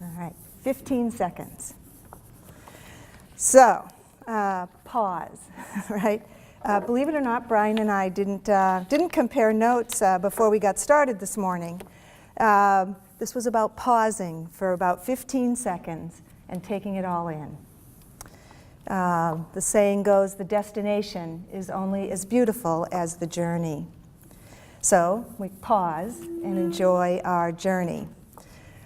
All right, 15 seconds. So, pause, right? Believe it or not, Brian and I didn't compare notes before we got started this morning. This was about pausing for about 15 seconds and taking it all in. The saying goes, the destination is only as beautiful as the journey. So we pause and enjoy our journey.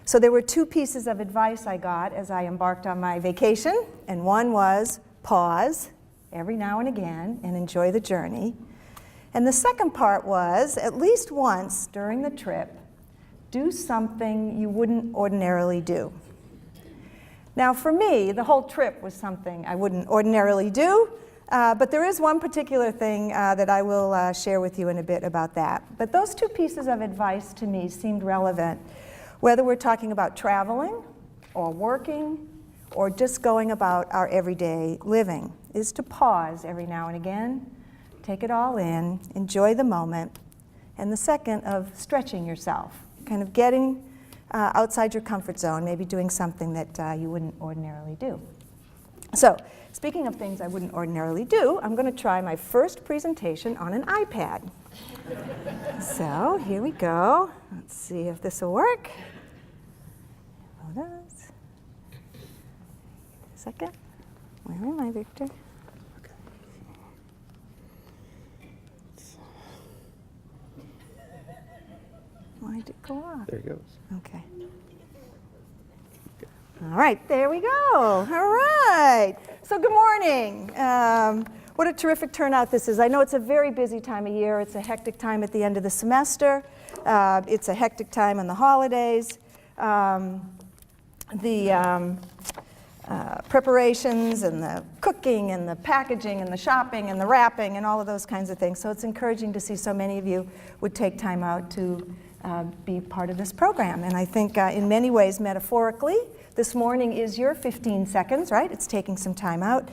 So there were two pieces of advice I got as I embarked on my vacation, and one was pause every now and again and enjoy the journey. And the second part was, at least once during the trip, do something you wouldn't ordinarily do. Now for me, the whole trip was something I wouldn't ordinarily do, but there is one particular thing that I will share with you in a bit about that. But those two pieces of advice to me seemed relevant, whether we're talking about traveling or working or just going about our everyday living, is to pause every now and again, take it all in, enjoy the moment, and the second of stretching yourself, kind of getting outside your comfort zone, maybe doing something that you wouldn't ordinarily do. So, speaking of things I wouldn't ordinarily do, I'm going to try my first presentation on an iPad. So, here we go. Let's see if this will work. Hold on. A second. Where am I, Victor? Why did it go off? There it goes. Okay. All right, there we go. All right. So good morning. What a terrific turnout this is. I know it's a very busy time of year. It's a hectic time at the end of the semester. It's a hectic time in the holidays. Preparations and the cooking and the packaging and the shopping and the wrapping and all of those kinds of things. So it's encouraging to see so many of you would take time out to be part of this program. And I think in many ways, metaphorically, this morning is your 15 seconds, right? It's taking some time out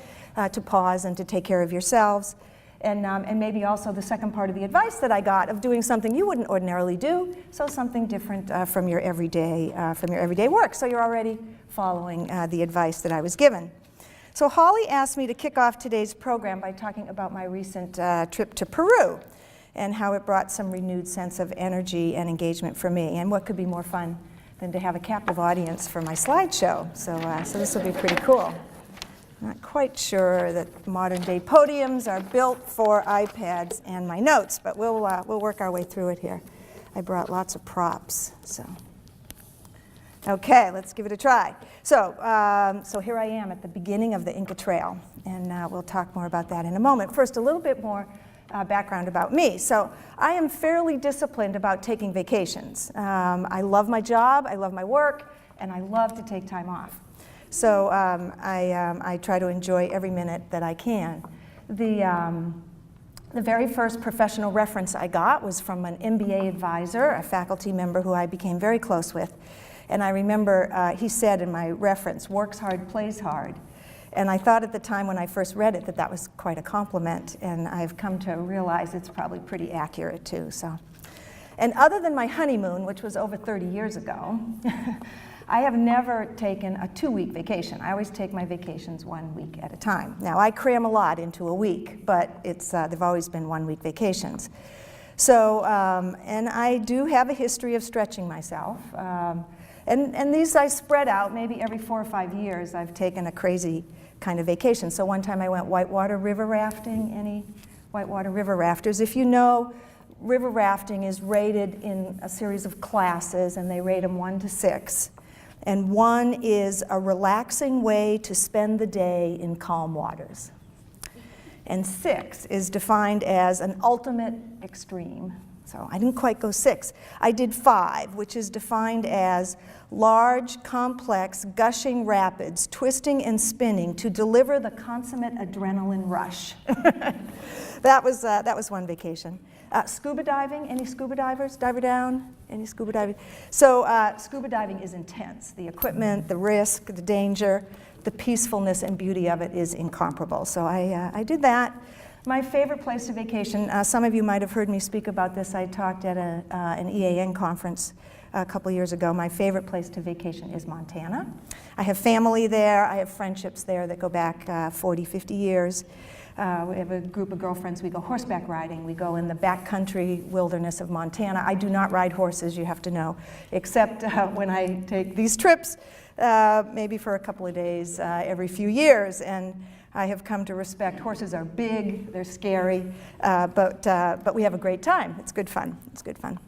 to pause and to take care of yourselves. And maybe also the second part of the advice that I got of doing something you wouldn't ordinarily do, so something different from your everyday work. So you're already following the advice that I was given. So Holly asked me to kick off today's program by talking about my recent trip to Peru and how it brought some renewed sense of energy and engagement for me. And what could be more fun than to have a captive audience for my slideshow? So this will be pretty cool. Not quite sure that modern-day podiums are built for iPads and my notes, but we'll work our way through it here. I brought lots of props, so. Okay, let's give it a try. So here I am at the beginning of the Inca Trail, and we'll talk more about that in a moment. First, a little bit more background about me. So I am fairly disciplined about taking vacations. I love my job, I love my work, and I love to take time off. So I try to enjoy every minute that I can. The very first professional reference I got was from an MBA advisor, a faculty member who I became very close with. And I remember he said in my reference, works hard, plays hard. And I thought at the time when I first read it that that was quite a compliment, and I've come to realize it's probably pretty accurate too. So, and other than my honeymoon, which was over 30 years ago, I have never taken a 2-week vacation. I always take my vacations 1 week at a time. Now, I cram a lot into a week, but they've always been 1-week vacations. So, and I do have a history of stretching myself. And these I spread out. Maybe every 4 or 5 years I've taken a crazy kind of vacation. So one time I went whitewater river rafting. Any whitewater river rafters? If you know, river rafting is rated in a series of classes, and they rate them 1 to 6. And 1 is a relaxing way to spend the day in calm waters. And 6 is defined as an ultimate extreme. So I didn't quite go 6. I did 5, which is defined as large, complex, gushing rapids, twisting and spinning to deliver the consummate adrenaline rush. That was one vacation. Scuba diving, any scuba divers? Diver down? Any scuba diving? So scuba diving is intense. The equipment, the risk, the danger, the peacefulness and beauty of it is incomparable. So I did that. My favorite place to vacation, some of you might have heard me speak about this. I talked at an EAN conference a couple years ago. My favorite place to vacation is Montana. I have family there. I have friendships there that go back 40, 50 years. We have a group of girlfriends. We go horseback riding. We go in the backcountry wilderness of Montana. I do not ride horses, you have to know, except when I take these trips, maybe for a couple of days every few years. And I have come to respect. Horses are big, they're scary, but we have a great time. It's good fun. It's good fun.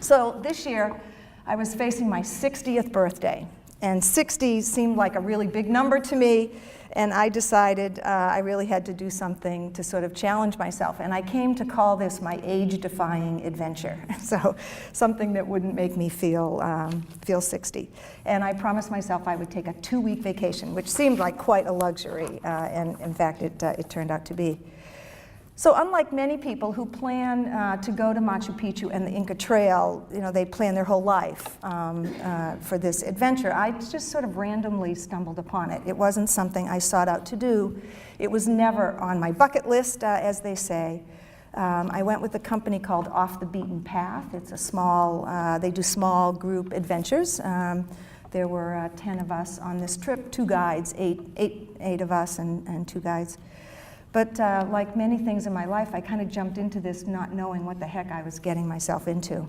So this year, I was facing my 60th birthday, and 60 seemed like a really big number to me, and I decided I really had to do something to sort of challenge myself, and I came to call this my age-defying adventure, so something that wouldn't make me feel 60. And I promised myself I would take a 2-week vacation, which seemed like quite a luxury, and in fact it turned out to be. So unlike many people who plan to go to Machu Picchu and the Inca Trail, you know, they plan their whole life for this adventure, I just sort of randomly stumbled upon it. It wasn't something I sought out to do. It was never on my bucket list, as they say. I went with a company called Off the Beaten Path. It's a small, they do small group adventures. There were 10 of us on this trip, 2 guides, eight of us and 2 guides. But like many things in my life, I kind of jumped into this not knowing what the heck I was getting myself into.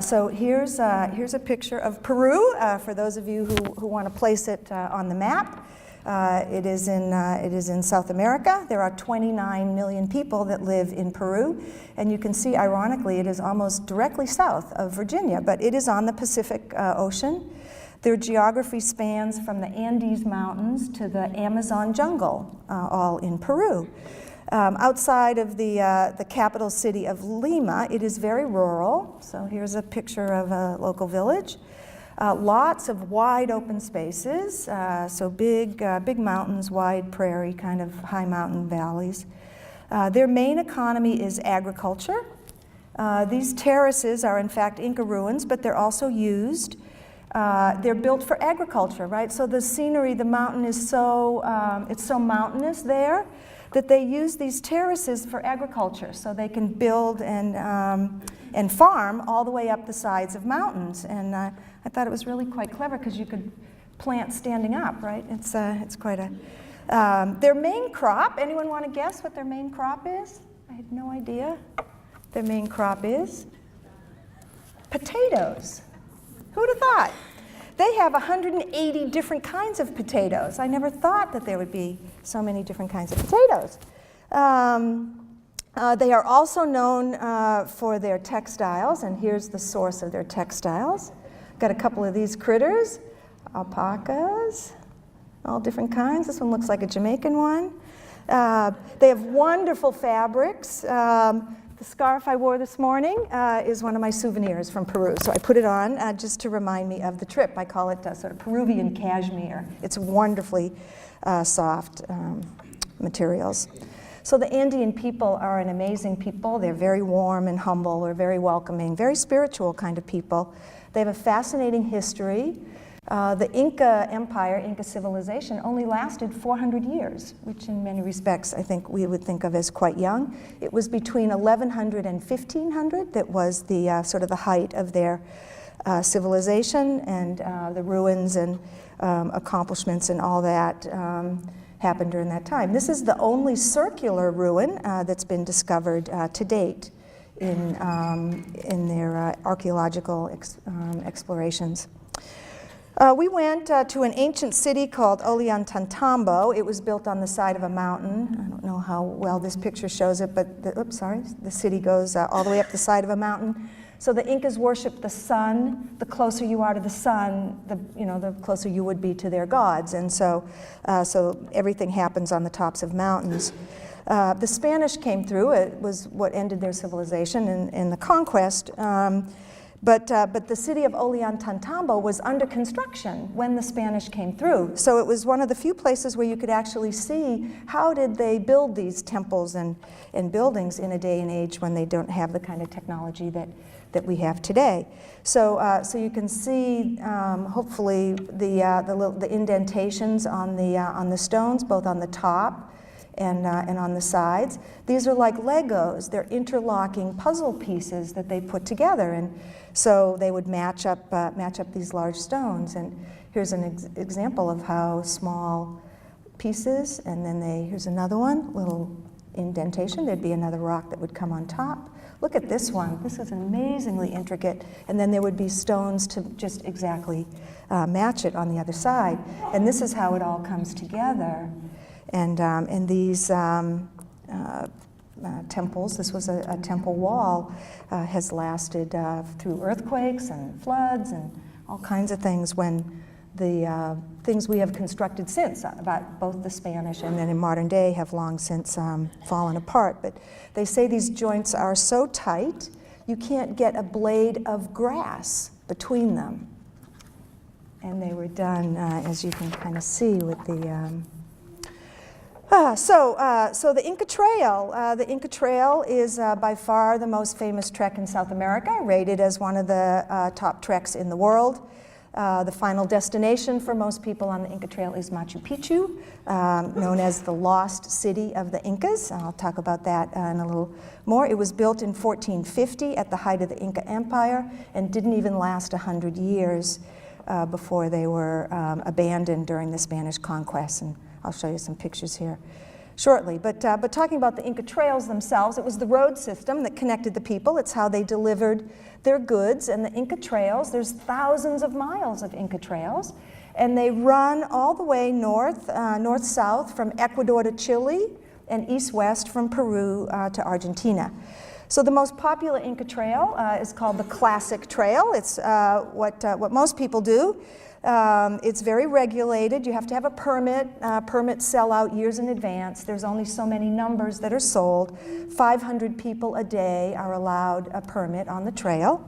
So here's a picture of Peru, for those of you who want to place it on the map. It is in South America. There are 29 million people that live in Peru, and you can see, ironically, it is almost directly south of Virginia, but it is on the Pacific Ocean. Their geography spans from the Andes Mountains to the Amazon jungle, all in Peru. Outside of the capital city of Lima, it is very rural. So here's a picture of a local village. Lots of wide open spaces, so big mountains, wide prairie, kind of high mountain valleys. Their main economy is agriculture. These terraces are in fact Inca ruins, but they're also used. They're built for agriculture, right? So the scenery, the mountain is it's so mountainous there that they use these terraces for agriculture, so they can build and farm all the way up the sides of mountains. And I thought it was really quite clever because you could plant standing up, right? It's quite a. Their main crop. Anyone want to guess what their main crop is? I had no idea. Their main crop is potatoes. Who'd have thought? They have 180 different kinds of potatoes. I never thought that there would be so many different kinds of potatoes. They are also known for their textiles, and here's the source of their textiles. Got a couple of these critters, alpacas, all different kinds. This one looks like a Jamaican one. They have wonderful fabrics. The scarf I wore this morning is one of my souvenirs from Peru, so I put it on just to remind me of the trip. I call it sort of Peruvian cashmere. It's wonderfully soft materials. So the Andean people are an amazing people. They're very warm and humble. They're very welcoming, very spiritual kind of people. They have a fascinating history. The Inca Empire, Inca civilization, only lasted 400 years, which in many respects I think we would think of as quite young. It was between 1100 and 1500 that was the sort of the height of their civilization, and the ruins and accomplishments and all that happened during that time. This is the only circular ruin that's been discovered to date in their archaeological explorations. We went to an ancient city called Ollantaytambo. It was built on the side of a mountain. I don't know how well this picture shows it, but the city goes all the way up the side of a mountain. So the Incas worshiped the sun. The closer you are to the sun, the closer you would be to their gods. And so everything happens on the tops of mountains. The Spanish came through. It was what ended their civilization in the conquest. But the city of Ollantaytambo was under construction when the Spanish came through. So it was one of the few places where you could actually see how did they build these temples and buildings in a day and age when they don't have the kind of technology that we have today. So you can see, hopefully, the indentations on the stones, both on the top and on the sides. These are like Legos. They're interlocking puzzle pieces that they put together. And So they would match up these large stones. And here's an example of how small pieces, and then here's another one, little indentation. There'd be another rock that would come on top. Look at this one. This is amazingly intricate. And then there would be stones to just exactly match it on the other side. And this is how it all comes together. And these temples, this was a temple wall, has lasted through earthquakes and floods and all kinds of things when the things we have constructed since, about both the Spanish and then in modern day, have long since fallen apart. But they say these joints are so tight, you can't get a blade of grass between them. And they were done, as you can kind of see, with the... So the Inca Trail. The Inca Trail is by far the most famous trek in South America, rated as one of the top treks in the world. The final destination for most people on the Inca Trail is Machu Picchu, known as the lost city of the Incas. I'll talk about that in a little more. It was built in 1450 at the height of the Inca Empire and didn't even last 100 years before they were abandoned during the Spanish conquest. And I'll show you some pictures here shortly. But talking about the Inca trails themselves, it was the road system that connected the people. It's how they delivered their goods. And the Inca trails, there's thousands of miles of Inca trails. And they run all the way north, north-south from Ecuador to Chile and east-west from Peru to Argentina. So the most popular Inca trail is called the Classic Trail. It's what most people do. It's very regulated. You have to have a permit. Permits sell out years in advance. There's only so many numbers that are sold. 500 people a day are allowed a permit on the trail.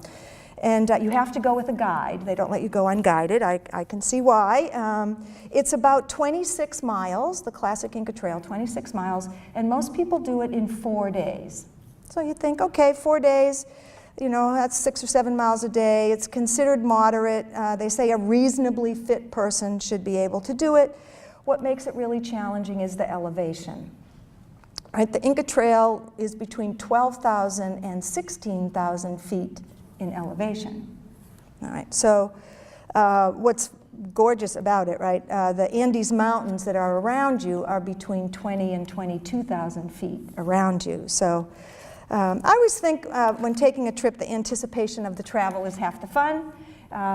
And you have to go with a guide. They don't let you go unguided. I can see why. It's about 26 miles, the Classic Inca Trail, 26 miles, and most people do it in 4 days. So you think, okay, 4 days, you know, that's 6 or 7 miles a day. It's considered moderate. They say a reasonably fit person should be able to do it. What makes it really challenging is the elevation. Right? The Inca Trail is between 12,000 and 16,000 feet in elevation. All right, so what's gorgeous about it, right? The Andes Mountains that are around you are between 20 and 22,000 feet around you. So I always think when taking a trip, the anticipation of the travel is half the fun,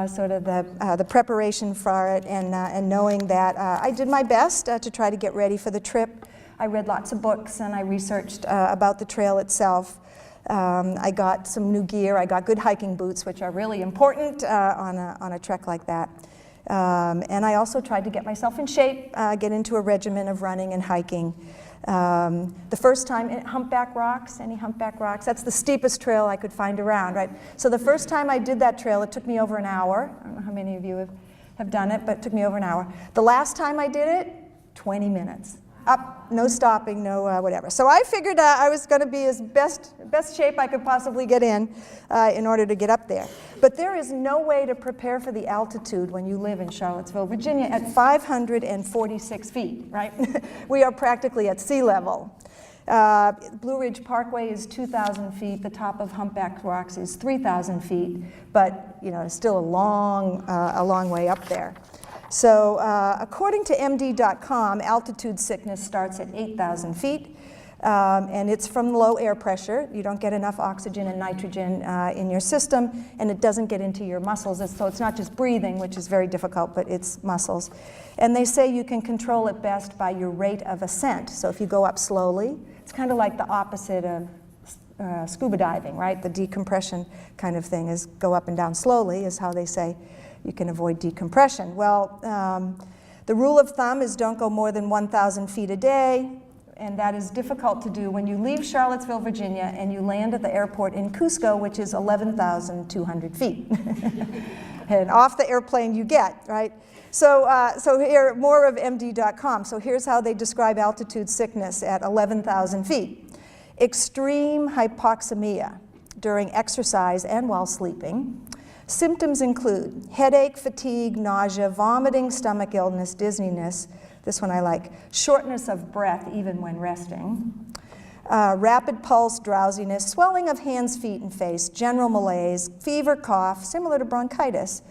sort of the preparation for it, and knowing that I did my best to try to get ready for the trip. I read lots of books and I researched about the trail itself. I got some new gear. I got good hiking boots, which are really important on a trek like that. And I also tried to get myself in shape, get into a regimen of running and hiking. The first time, Humpback Rocks, any Humpback Rocks? That's the steepest trail I could find around, right? So the first time I did that trail, it took me over an hour. I don't know how many of you have done it, but it took me over an hour. The last time I did it, 20 minutes. Up, no stopping, no whatever. So I figured I was going to be as best shape I could possibly get in order to get up there. But there is no way to prepare for the altitude when you live in Charlottesville, Virginia, at 546 feet, right? We are practically at sea level. Blue Ridge Parkway is 2,000 feet. The top of Humpback Rocks is 3,000 feet, but you know, it's still a long way up there. So according to MD.com, altitude sickness starts at 8,000 feet, and it's from low air pressure. You don't get enough oxygen and nitrogen in your system, and it doesn't get into your muscles. So it's not just breathing, which is very difficult, but it's muscles. And they say you can control it best by your rate of ascent. So if you go up slowly, it's kind of like the opposite of scuba diving, right? The decompression kind of thing is go up and down slowly, is how they say you can avoid decompression. Well, the rule of thumb is don't go more than 1,000 feet a day, and that is difficult to do when you leave Charlottesville, Virginia, and you land at the airport in Cusco, which is 11,200 feet. And off the airplane you get, right? So here, more of MD.com. So here's how they describe altitude sickness at 11,000 feet. Extreme hypoxemia during exercise and while sleeping. Symptoms include headache, fatigue, nausea, vomiting, stomach illness, dizziness, this one I like, shortness of breath even when resting, rapid pulse, drowsiness, swelling of hands, feet, and face, general malaise, fever, cough, similar to bronchitis.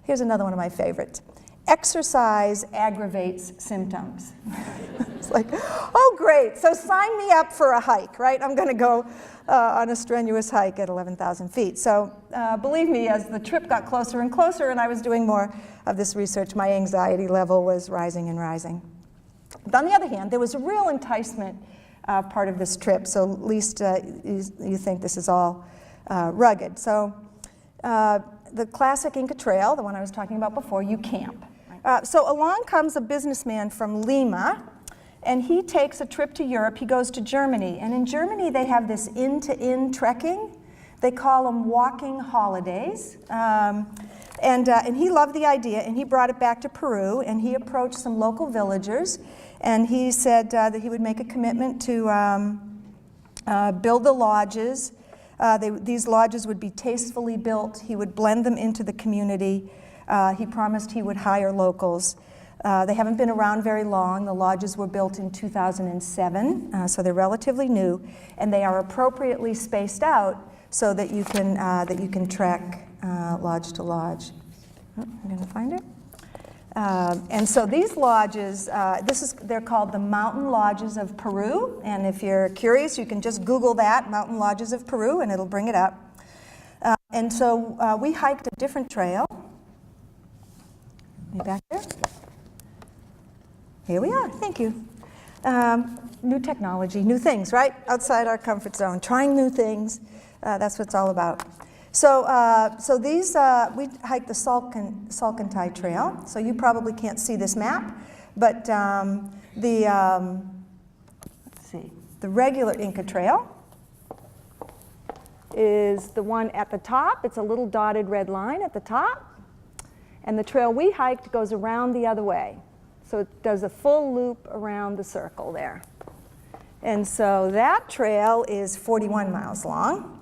Here's another one of my favorites. Exercise aggravates symptoms. It's like, oh great, so sign me up for a hike, right? I'm gonna go on a strenuous hike at 11,000 feet. So believe me, as the trip got closer and closer and I was doing more of this research, my anxiety level was rising and rising. But on the other hand, there was a real enticement part of this trip, so at least you think this is all rugged. So the classic Inca Trail, the one I was talking about before, you camp. So along comes a businessman from Lima, and he takes a trip to Europe. He goes to Germany, and in Germany they have this inn-to-inn trekking. They call them walking holidays. And he loved the idea, and he brought it back to Peru, and he approached some local villagers, and he said that he would make a commitment to build the lodges. These lodges would be tastefully built. He would blend them into the community. He promised he would hire locals. They haven't been around very long. The lodges were built in 2007, so they're relatively new, and they are appropriately spaced out so that you can trek lodge to lodge. Oh, I'm going to find it. And so these lodges, they're called the Mountain Lodges of Peru, and if you're curious, you can just Google that, Mountain Lodges of Peru, and it'll bring it up. And so we hiked a different trail. Are you back there? Here we are, thank you. New technology, new things, right? Outside our comfort zone, trying new things, that's what it's all about. So, we hiked the Salcantay Trail, so you probably can't see this map, but let's see, the regular Inca Trail is the one at the top. It's a little dotted red line at the top, and the trail we hiked goes around the other way. So it does a full loop around the circle there. And so that trail is 41 miles long.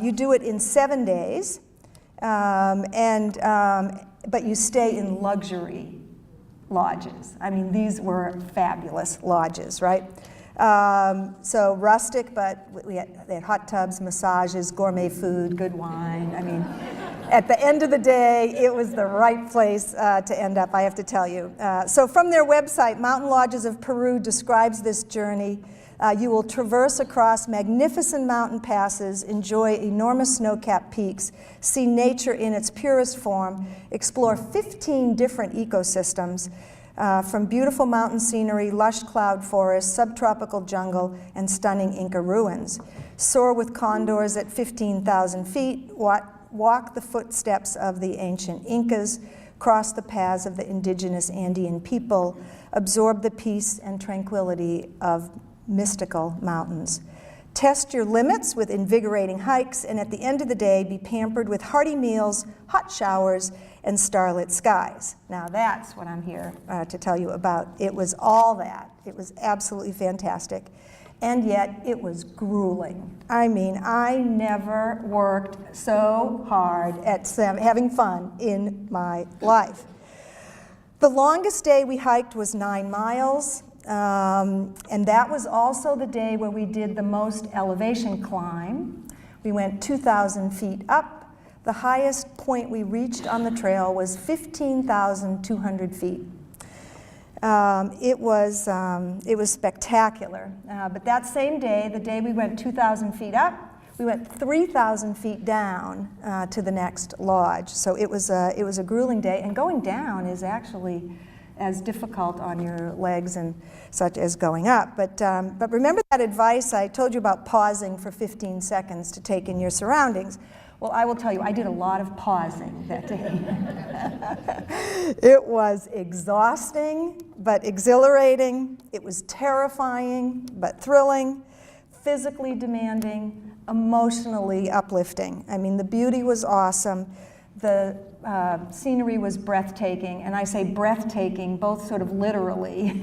You do it in 7 days, but you stay in luxury lodges. I mean, these were fabulous lodges, right? So rustic, but they had hot tubs, massages, gourmet food, good wine. I mean, at the end of the day, it was the right place to end up, I have to tell you. So from their website, Mountain Lodges of Peru describes this journey. You will traverse across magnificent mountain passes, enjoy enormous snow-capped peaks, see nature in its purest form, explore 15 different ecosystems, from beautiful mountain scenery, lush cloud forests, subtropical jungle, and stunning Inca ruins. Soar with condors at 15,000 feet, walk the footsteps of the ancient Incas, cross the paths of the indigenous Andean people, absorb the peace and tranquility of mystical mountains. Test your limits with invigorating hikes, and at the end of the day, be pampered with hearty meals, hot showers, and starlit skies. Now that's what I'm here to tell you about. It was all that. It was absolutely fantastic. And yet it was grueling. I mean, I never worked so hard at having fun in my life. The longest day we hiked was 9 miles. And that was also the day where we did the most elevation climb. We went 2,000 feet up. The highest point we reached on the trail was 15,200 feet. It was spectacular. But that same day, the day we went 2,000 feet up, we went 3,000 feet down to the next lodge. So it was a grueling day, and going down is actually as difficult on your legs and such as going up. But remember that advice I told you about pausing for 15 seconds to take in your surroundings? Well, I will tell you, I did a lot of pausing that day. It was exhausting, but exhilarating. It was terrifying, but thrilling, physically demanding, emotionally uplifting. I mean, the beauty was awesome. The scenery was breathtaking, and I say breathtaking both sort of literally.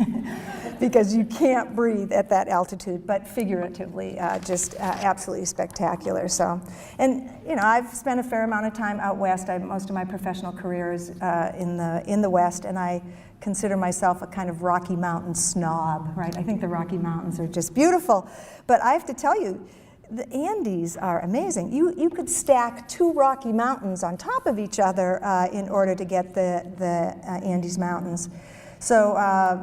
because you can't breathe at that altitude, but figuratively, just absolutely spectacular. So, and you know, I've spent a fair amount of time out west. Most of my professional career is in the West, and I consider myself a kind of Rocky Mountain snob, right? I think the Rocky Mountains are just beautiful, but I have to tell you, the Andes are amazing. You could stack 2 Rocky Mountains on top of each other in order to get the Andes Mountains. So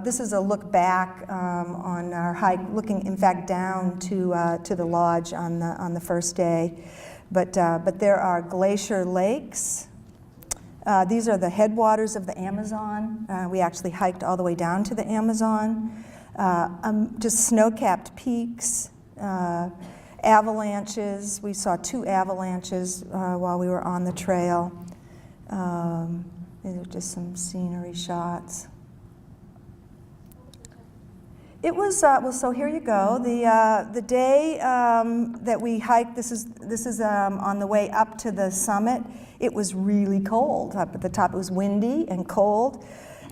this is a look back on our hike, looking in fact down to the lodge on the first day. But there are glacier lakes. These are the headwaters of the Amazon. We actually hiked all the way down to the Amazon. Just snow-capped peaks. Avalanches. We saw 2 avalanches while we were on the trail. These are just some scenery shots. It was well. So here you go. The day that we hiked. This is on the way up to the summit. It was really cold up at the top. It was windy and cold.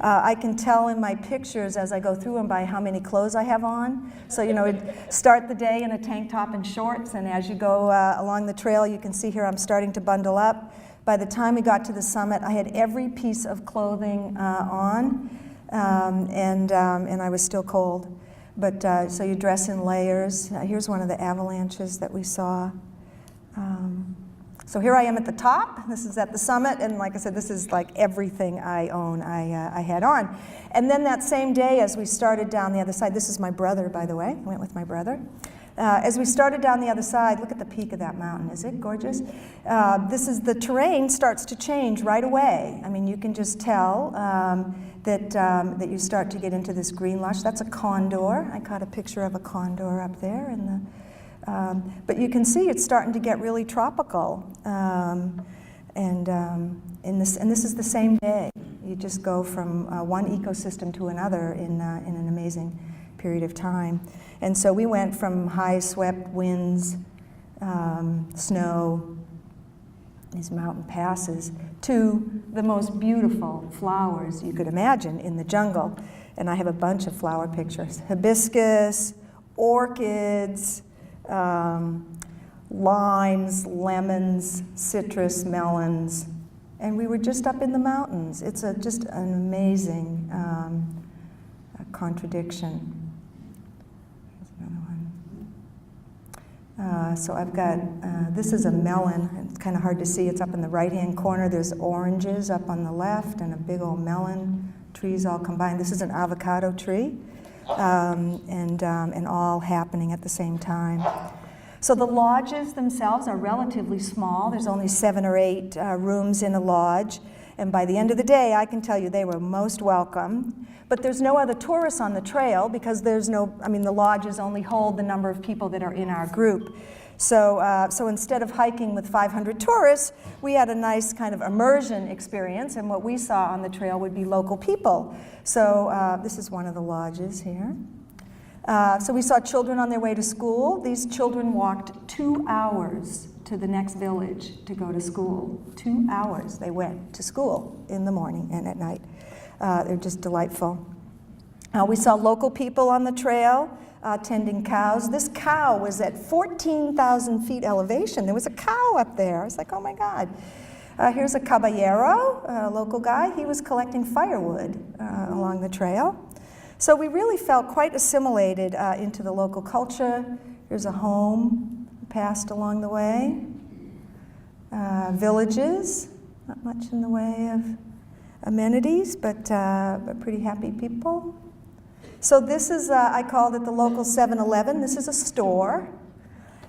I can tell in my pictures as I go through them by how many clothes I have on. So, you know, start the day in a tank top and shorts, and as you go along the trail, you can see here I'm starting to bundle up. By the time we got to the summit, I had every piece of clothing on, and I was still cold. But so you dress in layers. Here's one of the avalanches that we saw. So here I am at the top. This is at the summit, and like I said, this is like everything I own I had on. And then that same day, as we started down the other side, this is my brother, by the way. I went with my brother. As we started down the other side, look at the peak of that mountain. Is it gorgeous? The terrain starts to change right away. I mean, you can just tell that you start to get into this green lush. That's a condor. I caught a picture of a condor up there in the. But you can see it's starting to get really tropical, and this is the same day. You just go from one ecosystem to another in an amazing period of time. And so we went from high swept winds, snow, these mountain passes, to the most beautiful flowers you could imagine in the jungle. And I have a bunch of flower pictures: hibiscus, orchids. Limes, lemons, citrus, melons, and we were just up in the mountains. It's just an amazing contradiction. Here's another one. So I've got, this is a melon. It's kind of hard to see. It's up in the right-hand corner. There's oranges up on the left and a big old melon. Trees all combined. This is an avocado tree. And all happening at the same time. So the lodges themselves are relatively small. There's only 7 or 8 rooms in a lodge, and by the end of the day, I can tell you they were most welcome. But there's no other tourists on the trail because the lodges only hold the number of people that are in our group. So instead of hiking with 500 tourists, we had a nice kind of immersion experience, and what we saw on the trail would be local people. So this is one of the lodges here. So we saw children on their way to school. These children walked 2 hours to the next village to go to school. 2 hours they went to school in the morning and at night. They're just delightful. We saw local people on the trail. Tending cows. This cow was at 14,000 feet elevation. There was a cow up there. I was like, oh my God. Here's a caballero, a local guy. He was collecting firewood along the trail. So we really felt quite assimilated into the local culture. Here's a home passed along the way. Villages, not much in the way of amenities, but pretty happy people. So this is, I called it the local 7-Eleven. This is a store.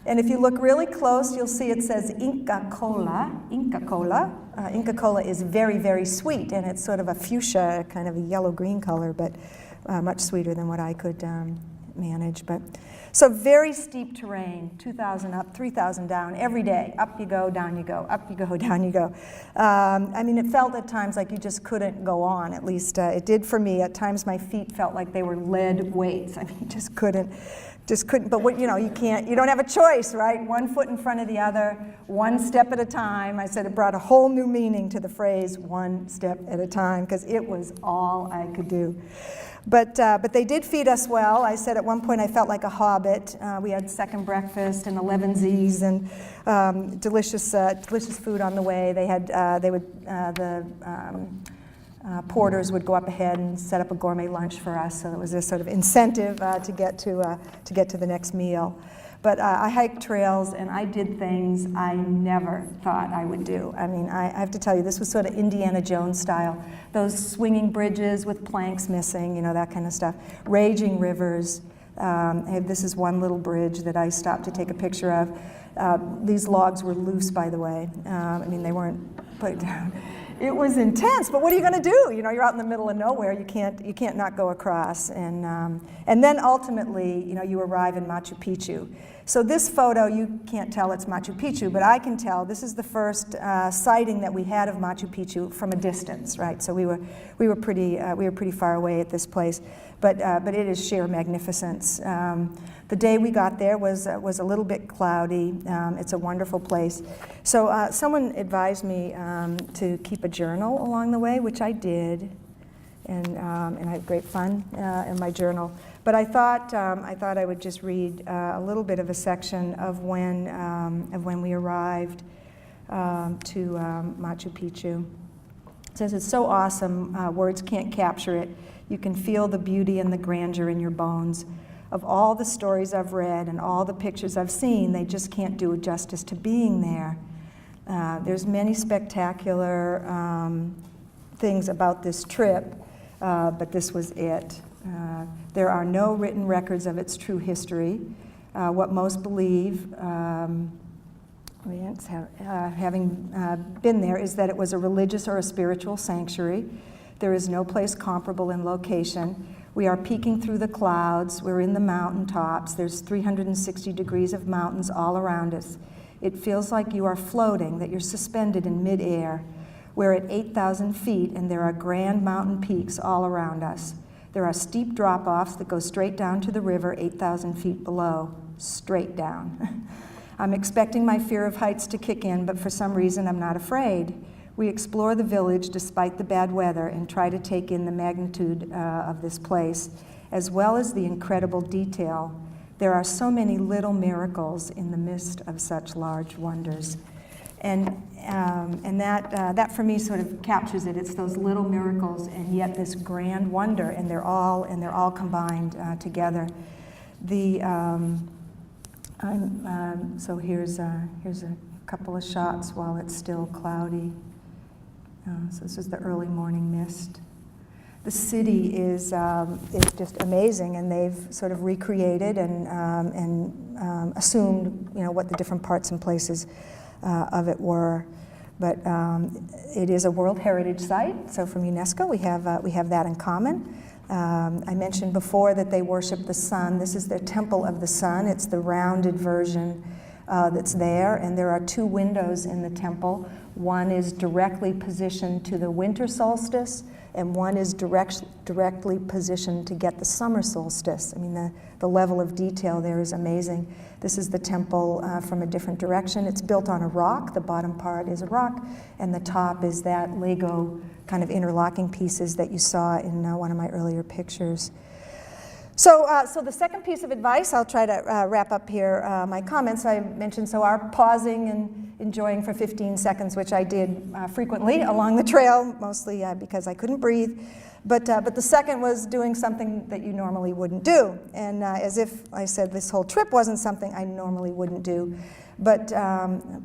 And if you look really close, you'll see it says Inca Cola. Inca Cola. Inca Cola is very, very sweet, and it's sort of a fuchsia, kind of a yellow-green color, but much sweeter than what I could manage. So very steep terrain, 2,000 up, 3,000 down, every day. Up you go, down you go, up you go, down you go. I mean, it felt at times like you just couldn't go on, at least it did for me. At times my feet felt like they were lead weights. I mean, just couldn't. But what, you don't have a choice, right? One foot in front of the other, one step at a time. I said it brought a whole new meaning to the phrase, one step at a time, because it was all I could do. But they did feed us well. I said at one point I felt like a hobbit. We had second breakfast and 11 Z's and delicious food on the way. The porters would go up ahead and set up a gourmet lunch for us. So it was this sort of incentive to get to the next meal. But I hiked trails and I did things I never thought I would do. I mean, I have to tell you, this was sort of Indiana Jones style. Those swinging bridges with planks missing, that kind of stuff. Raging rivers. This is one little bridge that I stopped to take a picture of. These logs were loose, by the way. They weren't put down. It was intense, but what are you going to do? You're out in the middle of nowhere. You can't not go across. And then ultimately, you arrive in Machu Picchu. So this photo, you can't tell it's Machu Picchu, but I can tell this is the first sighting that we had of Machu Picchu from a distance, right? So we were pretty far away at this place, but it is sheer magnificence. The day we got there was a little bit cloudy. It's a wonderful place. So someone advised me to keep a journal along the way, which I did, and I had great fun in my journal. But I thought I would just read a little bit of a section of when we arrived to Machu Picchu. It says, "It's so awesome, words can't capture it. You can feel the beauty and the grandeur in your bones. Of all the stories I've read and all the pictures I've seen, they just can't do justice to being there. There's many spectacular things about this trip, but this was it. There are no written records of its true history. What most believe, having been there, is that it was a religious or a spiritual sanctuary. There is no place comparable in location. We are peeking through the clouds. We're in the mountaintops. There's 360 degrees of mountains all around us. It feels like you are floating, that you're suspended in midair. We're at 8,000 feet, and there are grand mountain peaks all around us. There are steep drop-offs that go straight down to the river 8,000 feet below, straight down. I'm expecting my fear of heights to kick in, but for some reason I'm not afraid. We explore the village despite the bad weather and try to take in the magnitude of this place, as well as the incredible detail. There are so many little miracles in the midst of such large wonders." And that for me sort of captures it. It's those little miracles and yet this grand wonder, and they're all combined together. So here's a couple of shots while it's still cloudy. So this is the early morning mist. The city is just amazing, and they've sort of recreated and assumed what the different parts and places of it were. But it is a World Heritage Site, so from UNESCO we have that in common. I mentioned before that they worship the sun. This is their Temple of the Sun. It's the rounded version that's there, and there are two windows in the temple. One is directly positioned to the winter solstice, and one is directly positioned to get the summer solstice. I mean, the level of detail there is amazing. This is the temple from a different direction. It's built on a rock. The bottom part is a rock, and the top is that Lego kind of interlocking pieces that you saw in one of my earlier pictures. So the second piece of advice, I'll try to wrap up here my comments. I mentioned, our pausing and enjoying for 15 seconds, which I did frequently along the trail, mostly because I couldn't breathe. But the second was doing something that you normally wouldn't do. And as if I said this whole trip wasn't something I normally wouldn't do. But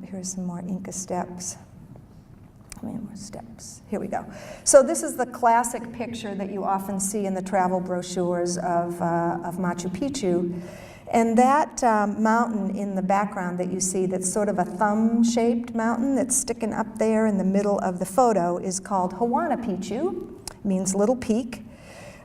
here's some more Inca steps. How many more steps? Here we go. So this is the classic picture that you often see in the travel brochures of Machu Picchu. And that mountain in the background that you see, that's sort of a thumb-shaped mountain that's sticking up there in the middle of the photo, is called Huayna Picchu, means little peak.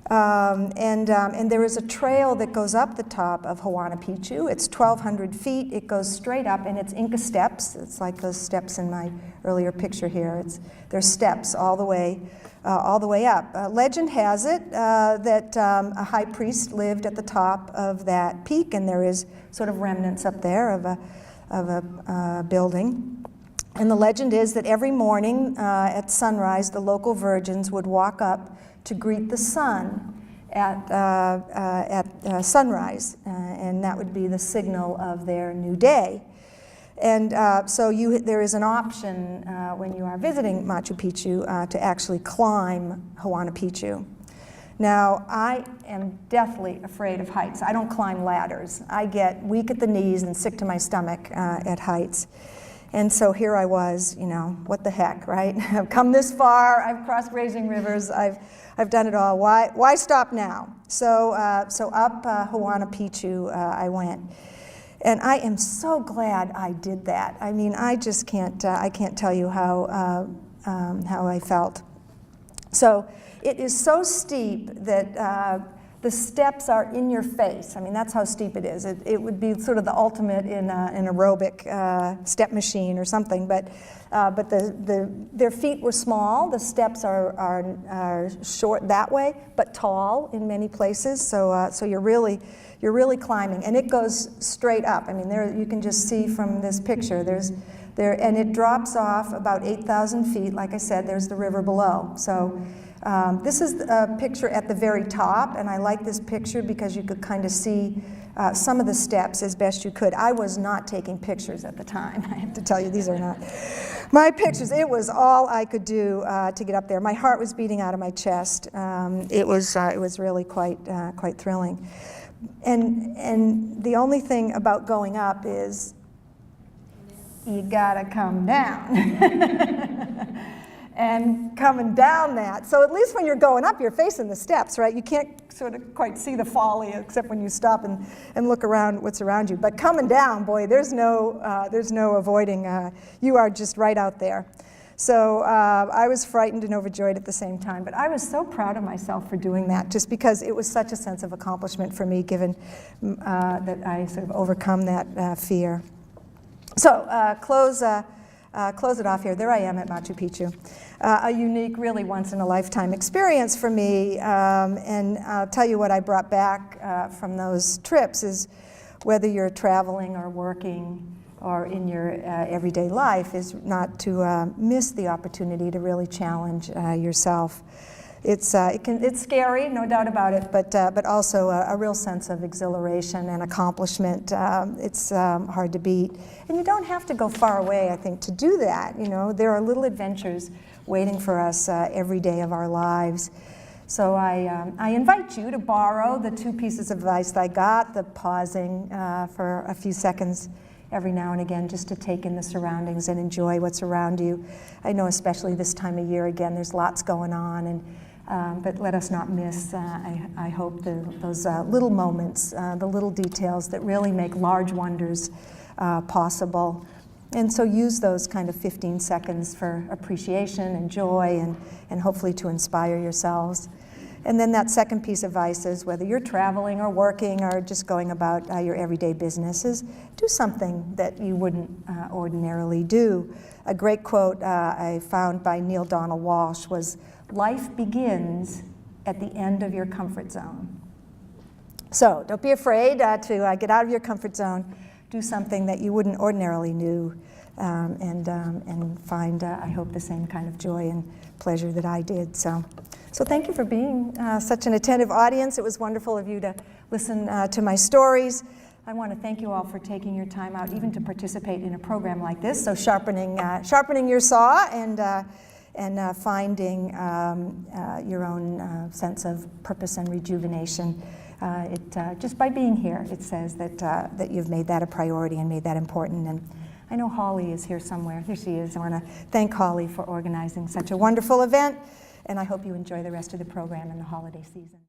And there is a trail that goes up the top of Huayna Picchu. It's 1,200 feet. It goes straight up, and it's Inca steps. It's like those steps in my earlier picture here. There's steps all the way up. Legend has it that a high priest lived at the top of that peak, and there is sort of remnants up there of a building. And the legend is that every morning at sunrise, the local virgins would walk up to greet the sun at sunrise, and that would be the signal of their new day. And so there is an option when you are visiting Machu Picchu to actually climb Huayna Picchu. Now, I am deathly afraid of heights. I don't climb ladders. I get weak at the knees and sick to my stomach at heights. And so here I was, you know, what the heck, right? I've come this far, I've crossed raging rivers, I've done it all. Why stop now? So up Huayna Picchu I went. And I am so glad I did that. I mean, I just can't tell you how I felt. So it is so steep that the steps are in your face. I mean, that's how steep it is. It would be sort of the ultimate in an aerobic step machine or something. But their feet were small. The steps are short that way, but tall in many places. So you're really climbing, and it goes straight up. I mean, you can just see from this picture. And it drops off about 8,000 feet. Like I said, there's the river below. So. This is a picture at the very top, and I like this picture because you could kind of see some of the steps as best you could. I was not taking pictures at the time. I have to tell you, these are not my pictures. It was all I could do to get up there. My heart was beating out of my chest. It was really quite thrilling. And the only thing about going up is you gotta come down. And coming down that. So at least when you're going up, you're facing the steps, right? You can't sort of quite see the folly except when you stop and look around what's around you. But coming down, boy, there's no avoiding. You are just right out there. So I was frightened and overjoyed at the same time. But I was so proud of myself for doing that, just because it was such a sense of accomplishment for me, given that I sort of overcome that fear. So close it off here. There I am at Machu Picchu. A unique, really once-in-a-lifetime experience for me. And I'll tell you what I brought back from those trips is, whether you're traveling or working or in your everyday life, is not to miss the opportunity to really challenge yourself. It's scary, no doubt about it, but also a real sense of exhilaration and accomplishment. It's hard to beat. And you don't have to go far away, I think, to do that. You know, there are little adventures waiting for us every day of our lives. So I invite you to borrow the two pieces of advice that I got, the pausing for a few seconds every now and again, just to take in the surroundings and enjoy what's around you. I know especially this time of year, again, there's lots going on, and but let us not miss, I hope, those little moments, the little details that really make large wonders possible. And so use those kind of 15 seconds for appreciation and joy, and hopefully to inspire yourselves. And then that second piece of advice is, whether you're traveling or working or just going about your everyday businesses, do something that you wouldn't ordinarily do. A great quote I found by Neil Donald Walsh was, "Life begins at the end of your comfort zone." So don't be afraid to get out of your comfort zone, do something that you wouldn't ordinarily do, and find, I hope, the same kind of joy and pleasure that I did. So thank you for being such an attentive audience. It was wonderful of you to listen to my stories. I want to thank you all for taking your time out, even to participate in a program like this. So sharpening your saw and finding your own sense of purpose and rejuvenation. Just by being here, it says that you've made that a priority and made that important. And I know Holly is here somewhere. Here she is. I want to thank Holly for organizing such a wonderful event. And I hope you enjoy the rest of the program in the holiday season.